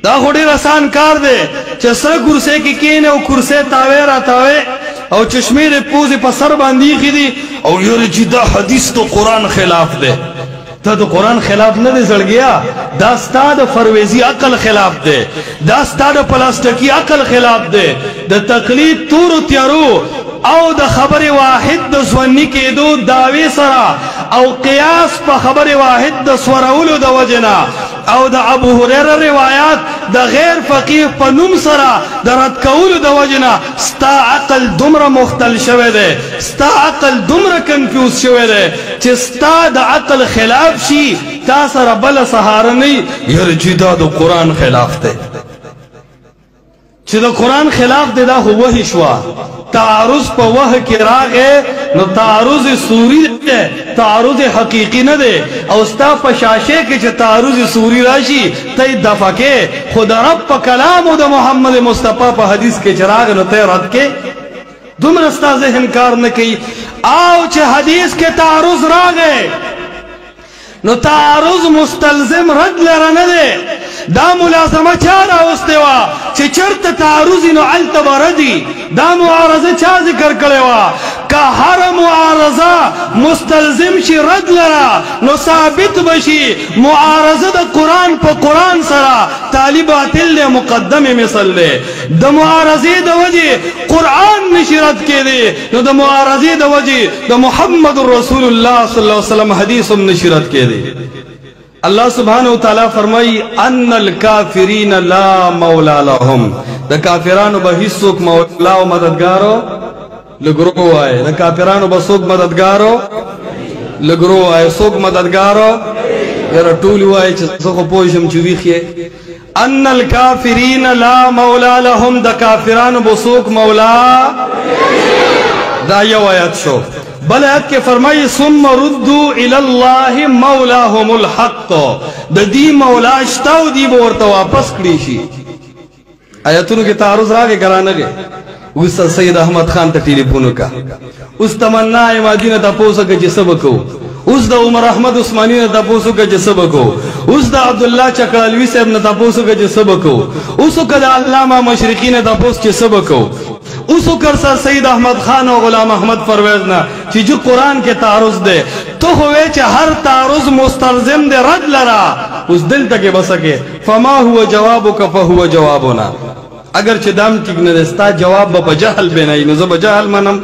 دا خو ډېر آسان کار دی چې سره کرسۍ کې کښېنې او کرسۍ تاوی را تاوی او چشمې د پوزې په سر باندې ایښي دي او یاره چې دا حدیث د قرآن خلاف دی. ته د قرآن خلاف نه دی زړګیا، دا ستا د فرویزي عقل خلاف دی، دا ستا د پلاستیکي عقل خلاف دی. د تقلید تورو تیارو او د خبر واحد د ځواني کېدو دعوی سره او قیاس په خبر واحد د سورولو د وجنا او د ابو هريره روایات د غیر فقيه په نوم سره د رد کولو د وجنا ستا عقل دومره مختل شوی دی، ستا عقل دومره کنفیوز شوی دی چې ستا د عقل خلاف شي تا سره بل سهاره نه یاره چې دا د قرآن خلاف دی. چې د قرآن خلاف دی دا خو وحی شوه، تعارض په وحی کې راغی نو تعارض سوری دی، تعارض حقیقی نه دی. او ستا په شاشه کې چې تعارض سوری راشي ته یې دفع کې، خو د رب په کلام او د محمد مصطفی په حدیث کې چې راغی نو ته یې رد کې. دومره ستا ذهن کار نه کوي. او چې حدیث کې تعارض راغی نو تعارض مستلزم رد لره نه دی، دا ملازمه چا راوستې وه چې چېرته تعارض نو هلته به ردي. دا معارضه چا ذکر کړې وه؟ که هره معارضه مستلزم شي رد لره نو ثابت به شي معارضه د قرآن په قرآن سره طالب باطل دی، مقدم مثل دی. د معارضې د وجې قرآن نشي رد کېدی نو د معارضې د وجې د محمد رسول الله صلی الله علیه وسلم حدیث هم نشي رد کېدی. اللہ سبحانہ وتعالی فرمائی ان الکافرین لا مولا لهم، دا کافرانو با حصوک مولا و مددگارو لگرو آئے. دا کافرانو با سوک مددگارو لگرو آئے، سوک مددگارو یرا ٹولی آئے چسخو پوشم چویخیے. ان الکافرین لا مولا لهم، دا کافرانو با سوک مولا دا یو آیت شو. بل آیت کے فرمائی ثم ردو الاللہ مولاهم الحق، دا دی مولا اشتاو دی بورتا واپس کریشی. آیتونو کے تعارض راگے کرانا گے. اس سید احمد خان تا ٹیلیفونو کا، اس تمنا امادی نے تا پوسا کا جسبکو، اس دا عمر احمد عثمانی نے تا پوسو کا جسبکو، اس دا عبداللہ چکالوی صاحب نے تا پوسو کا جسبکو، اسو کا دا علامہ مشرقی نے تا پوس جسبکو، اسو کر سر سید احمد خان و غلام احمد پرویزنا چی جو قرآن کے تعارض دے تو ہوئے چی ہر تعارض مستلزم دے رد لرا اس دل تک بسکے. فما ہوا جوابو کا فہوا جوابونا، اگر چی دام ٹک ندستا جواب با جہل بینائی نزو با جہل منم